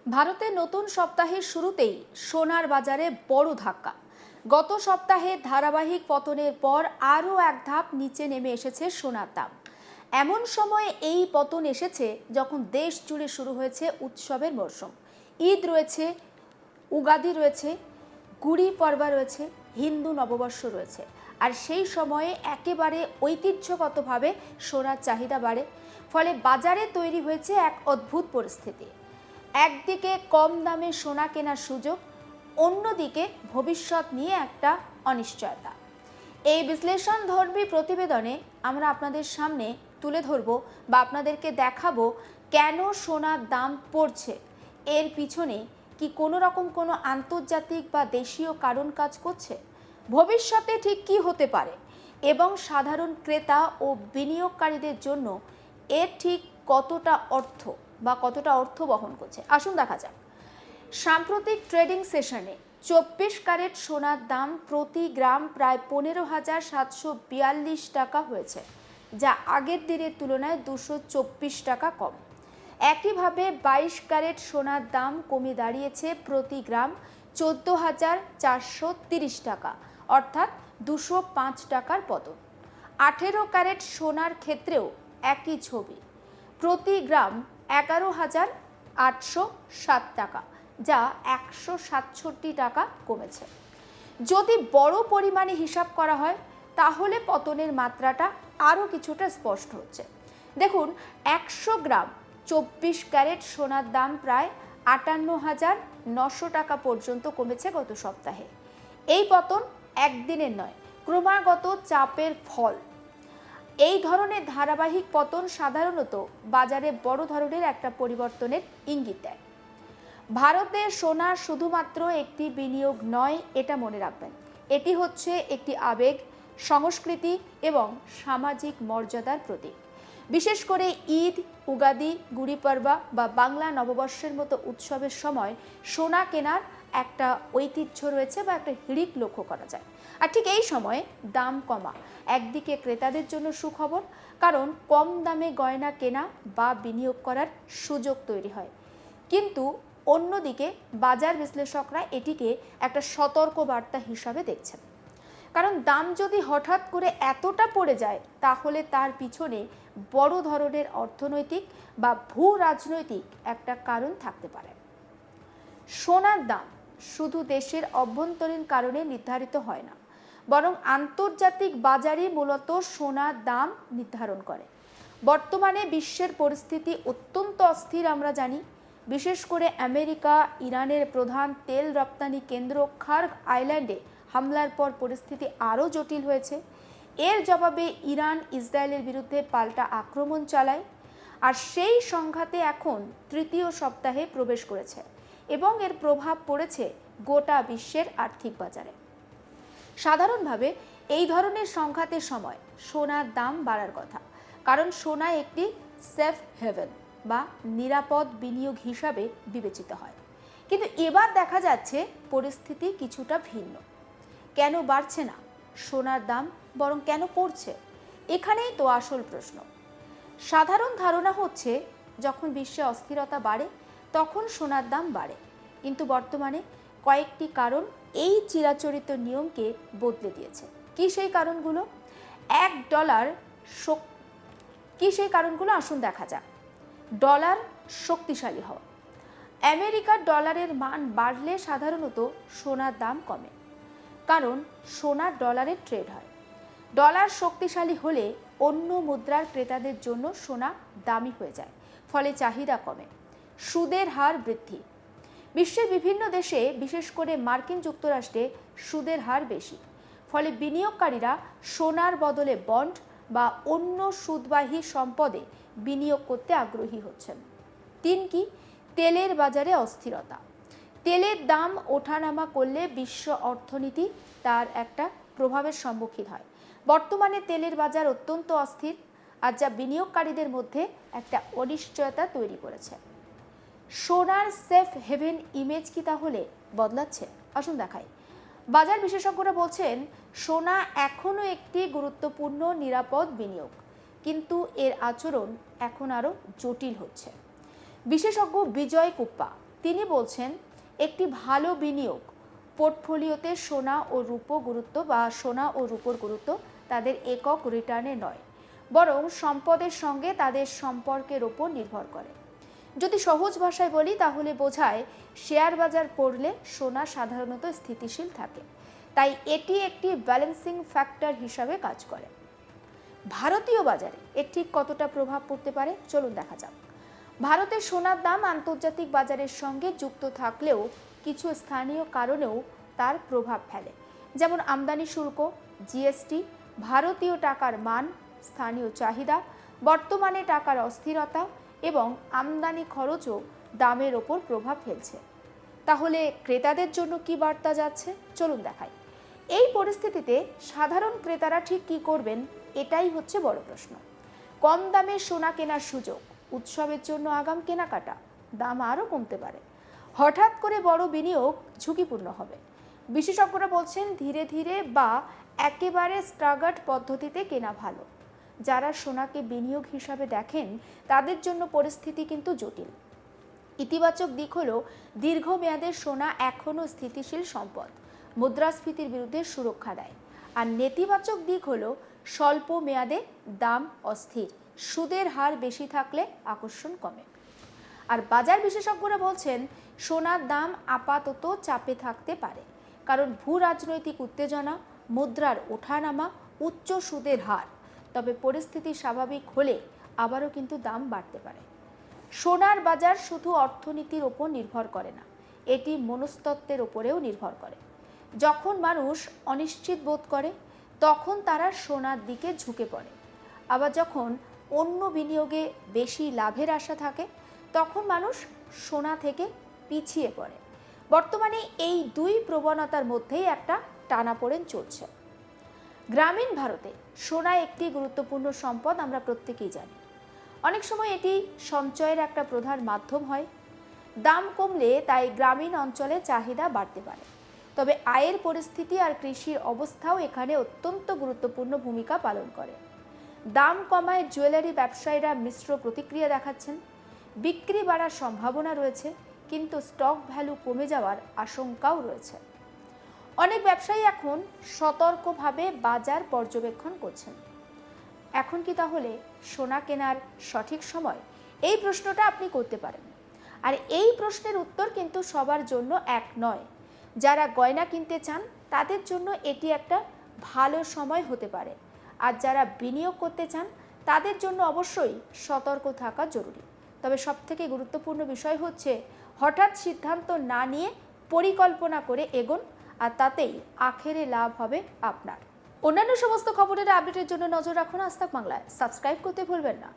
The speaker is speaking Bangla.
ভারতে নতুন সপ্তাহের শুরুতেই সোনার বাজারে বড় ধাক্কা। গত সপ্তাহে ধারাবাহিক পতনের পর আরও এক ধাপ নিচে নেমে এসেছে সোনার দাম। এমন সময়ে এই পতন এসেছে যখন দেশ জুড়ে শুরু হয়েছে উৎসবের মরশুম। ঈদ রয়েছে, উগাদি রয়েছে, গুড়ি পর্বা রয়েছে, হিন্দু নববর্ষ রয়েছে। আর সেই সময়ে একেবারে ঐতিহ্যগতভাবে সোনার চাহিদা বাড়ে। ফলে বাজারে তৈরি হয়েছে এক অদ্ভুত পরিস্থিতি। একদিকে কম দামে সোনা কেনার সুযোগ, অন্যদিকে ভবিষ্যৎ নিয়ে একটা অনিশ্চয়তা। এই বিশ্লেষণধর্মী প্রতিবেদনে আমরা আপনাদের সামনে তুলে ধরব বা আপনাদেরকে দেখাবো কেন সোনার দাম পড়ছে, এর পিছনে কি কোনো রকম কোনো আন্তর্জাতিক বা দেশীয় কারণ কাজ করছে, ভবিষ্যতে ঠিক কি হতে পারে এবং সাধারণ ক্রেতা ও বিনিয়োগকারীদের জন্য এর ঠিক কতটা অর্থ বহন করছে। আসুন দেখা যাক। সাম্প্রতিক ট্রেডিং সেশনে 24 ক্যারেট সোনার দাম প্রতি গ্রাম প্রায় 15,742 টাকা হয়েছে, যা আগের দিনের তুলনায় 224 টাকা কম। একইভাবে 22 ক্যারেট সোনার দাম কমে দাঁড়িয়েছে প্রতি গ্রাম 14,430 টাকা, অর্থাৎ 205 টাকার পতন। 18 ক্যারেট সোনার ক্ষেত্রেও একই ছবি, প্রতি গ্রাম 11,807 টাকা, যা 167 টাকা কমেছে। যদি বড় পরিমাণে হিসাব করা হয় তাহলে পতনের মাত্রাটা আরও কিছুটা স্পষ্ট হচ্ছে। দেখুন, 100 গ্রাম 24 ক্যারেট সোনার দাম প্রায় 58,900 টাকা পর্যন্ত কমেছে গত সপ্তাহে। এই পতন একদিনের নয়, ক্রমাগত চাপের ফল। এই ধরনের ধারাবাহিক পতন সাধারণত বাজারে বড় ধরনের একটা পরিবর্তনের ইঙ্গিত দেয়। ভারতে সোনা শুধুমাত্র একটি বিনিয়োগ নয়, এটা মনে রাখবেন। এটি হচ্ছে একটি আবেগ, সংস্কৃতি এবং সামাজিক মর্যাদার প্রতীক। বিশেষ করে ঈদ, উগাদি, গুড়ি পর্বা বা বাংলা নববর্ষের মতো উৎসবের সময় সোনা কেনার একটা ঐতিহ্য রয়েছে বা একটা হিড়িক লক্ষ্য করা যায়। আর ঠিক এই সময়ে দাম কমা একদিকে ক্রেতাদের জন্য সুখবর, কারণ কম দামে গয়না কেনা বা বিনিয়োগ করার সুযোগ তৈরি হয়। কিন্তু অন্যদিকে বাজার বিশ্লেষকরা এটিকে একটা সতর্ক বার্তা হিসাবে দেখছেন, কারণ দাম যদি হঠাৎ করে এতটা পড়ে যায় তাহলে তার পিছনে বড় ধরনের অর্থনৈতিক বা ভূ রাজনৈতিক একটা কারণ থাকতে পারে। সোনার দাম শুধু দেশের অভ্যন্তরীণ কারণে নির্ধারিত হয় না, বরং আন্তর্জাতিক বাজারই মূলত সোনার দাম নির্ধারণ করে। বর্তমানে বিশ্বের পরিস্থিতি অত্যন্ত অস্থির আমরা জানি। বিশেষ করে আমেরিকা ইরানের প্রধান তেল রপ্তানি কেন্দ্র খার্গ আইল্যান্ডে হামলার পর পরিস্থিতি আরও জটিল হয়েছে। এর জবাবে ইরান ইসরায়েলের বিরুদ্ধে পাল্টা আক্রমণ চালায়, আর সেই সংঘাতে এখন তৃতীয় সপ্তাহে প্রবেশ করেছে এবং এর প্রভাব পড়েছে গোটা বিশ্বের আর্থিক বাজারে। সাধারণভাবে এই ধরনের সংঘাতের সময় সোনার দাম বাড়ার কথা, কারণ সোনা একটি সেফ হেভেন বা নিরাপদ বিনিয়োগ হিসাবে বিবেচিত হয়। কিন্তু এবার দেখা যাচ্ছে পরিস্থিতি কিছুটা ভিন্ন। কেন বাড়ছে না সোনার দাম, বরং কেন পড়ছে? এখানেই তো আসল প্রশ্ন। সাধারণ ধারণা হচ্ছে যখন বিশ্বে অস্থিরতা বাড়ে তখন সোনার দাম বাড়ে, কিন্তু বর্তমানে কয়েকটি কারণ এই চিরাচরিত নিয়মকে বদলে দিয়েছে। কি সেই কারণগুলো? আসুন দেখা যাক। ডলার শক্তিশালী হওয়া। আমেরিকার ডলারের মান বাড়লে সাধারণত সোনার দাম কমে, কারণ সোনা ডলারে ট্রেড হয়। ডলার শক্তিশালী হলে অন্য মুদ্রার ক্রেতাদের জন্য সোনা দামি হয়ে যায়, ফলে চাহিদা কমে। সুদের হার বৃদ্ধি। বিশ্বের বিভিন্ন দেশে, বিশেষ করে মার্কিন যুক্তরাষ্ট্রে সুদের হার বেশি, ফলে বিনিয়োগকারীরা সোনার বদলে বন্ড বা অন্য সুদবাহী সম্পদে বিনিয়োগ করতে আগ্রহী হচ্ছেন। 3, তেলের বাজারে অস্থিরতা। তেলের দাম ওঠানামা করলে বিশ্ব অর্থনীতি তার একটা প্রভাবের সম্মুখীন হয়। বর্তমানে তেলের বাজার অত্যন্ত অস্থির, আর যা বিনিয়োগকারীদের মধ্যে একটা অনিশ্চয়তা তৈরি করেছে। সোনার সেফ হেভেন ইমেজ কি তাহলে বদলাচ্ছে? আসুন দেখাই। বাজার বিশেষজ্ঞরা বলছেন সোনা এখনও একটি গুরুত্বপূর্ণ নিরাপদ বিনিয়োগ, কিন্তু এর আচরণ এখন আরও জটিল হচ্ছে। বিশেষজ্ঞ বিজয় কুপ্পা তিনি বলছেন একটি ভালো বিনিয়োগ পোর্টফোলিওতে সোনা ও রূপোর গুরুত্ব তাদের একক রিটার্নে নয়, বরং সম্পদের সঙ্গে তাদের সম্পর্কের ওপর নির্ভর করে। যদি সহজ ভাষায় বলি তাহলে বোঝায় শেয়ার বাজার পড়লে সোনা সাধারণত স্থিতিশীল থাকে, তাই এটি একটি ব্যালেন্সিং ফ্যাক্টর হিসাবে কাজ করে। ভারতীয় বাজারে এর ঠিক কতটা প্রভাব পড়তে পারে চলুন দেখা যাক। ভারতের সোনার দাম আন্তর্জাতিক বাজারের সঙ্গে যুক্ত থাকলেও কিছু স্থানীয় কারণেও তার প্রভাব ফেলে, যেমন আমদানি শুল্ক, জিএসটি, ভারতীয় টাকার মান, স্থানীয় চাহিদা, বর্তমানে টাকার অস্থিরতা এবং আমদানি খরচও দামের ওপর প্রভাব ফেলছে। তাহলে ক্রেতাদের জন্য কি বার্তা যাচ্ছে চলুন দেখাই। এই পরিস্থিতিতে সাধারণ ক্রেতারা ঠিক কী করবেন, এটাই হচ্ছে বড় প্রশ্ন। কম দামে সোনা কেনার সুযোগ, উৎসবের জন্য আগাম কেনাকাটা, দাম আরও কমতে পারে। হঠাৎ করে বড় বিনিয়োগ ঝুঁকিপূর্ণ হবে। বিশেষজ্ঞরা বলছেন ধীরে ধীরে বা একেবারে স্ট্যাগার্ড পদ্ধতিতে কেনা ভালো। যারা সোনাকে বিনিয়োগ হিসাবে দেখেন তাদের জন্য পরিস্থিতি কিন্তু জটিল। ইতিবাচক দিক হলো দীর্ঘমেয়াদের সোনা এখনও স্থিতিশীল সম্পদ, মুদ্রাস্ফীতির বিরুদ্ধে সুরক্ষা দেয়। আর নেতিবাচক দিক হলো স্বল্প মেয়াদে দাম অস্থির, সুদের হার বেশি থাকলে আকর্ষণ কমে। আর বাজার বিশেষজ্ঞরা বলছেন সোনার দাম আপাতত চাপে থাকতে পারে, কারণ ভূ রাজনৈতিক উত্তেজনা, মুদ্রার ওঠানামা, উচ্চ সুদের হার। তবে পরিস্থিতি স্বাভাবিক হলে আবারও কিন্তু দাম বাড়তে পারে। সোনার বাজার শুধু অর্থনীতির ওপর নির্ভর করে না, এটি মনস্তত্ত্বের ওপরেও নির্ভর করে। যখন মানুষ অনিশ্চিত বোধ করে তখন তারা সোনার দিকে ঝুঁকে পড়ে, আবার যখন অন্য বিনিয়োগে বেশি লাভের আশা থাকে তখন মানুষ সোনা থেকে পিছিয়ে পড়ে। বর্তমানে এই দুই প্রবণতার মধ্যেই একটা টানাপোড়েন চলছে। গ্রামীণ ভারতে সোনা একটি গুরুত্বপূর্ণ সম্পদ, আমরা প্রত্যেকেই জানি। অনেক সময় এটি সঞ্চয়ের একটা প্রধান মাধ্যম হয়। দাম কমলে তাই গ্রামীণ অঞ্চলে চাহিদা বাড়তে পারে। তবে আয়ের পরিস্থিতি আর কৃষির অবস্থাও এখানে অত্যন্ত গুরুত্বপূর্ণ ভূমিকা পালন করে। দাম কমায় জুয়েলারি ব্যবসায়ীরা মিশ্র প্রতিক্রিয়া দেখাচ্ছেন। বিক্রি বাড়ার সম্ভাবনা রয়েছে, কিন্তু স্টক ভ্যালু কমে যাওয়ার আশঙ্কাও রয়েছে। অনেক ব্যবসায়ী এখন সতর্কভাবে বাজার পর্যবেক্ষণ করছেন। এখন কি তাহলে সোনা কেনার সঠিক সময়? এই প্রশ্নটা আপনি করতে পারেন। আর এই প্রশ্নের উত্তর কিন্তু সবার জন্য এক নয়। যারা গয়না কিনতে চান তাদের জন্য এটি একটা ভালো সময় হতে পারে, আর যারা বিনিয়োগ করতে চান তাদের জন্য অবশ্যই সতর্ক থাকা জরুরি। তবে সবথেকে গুরুত্বপূর্ণ বিষয় হচ্ছে হঠাৎ সিদ্ধান্ত না নিয়ে পরিকল্পনা করে এগোন, আর তাতেই আখেরে লাভ হবে আপনার। অন্যান্য সমস্ত খবরের আপডেটের জন্য নজর রাখুন আজ তাক বাংলায়। সাবস্ক্রাইব করতে ভুলবেন না।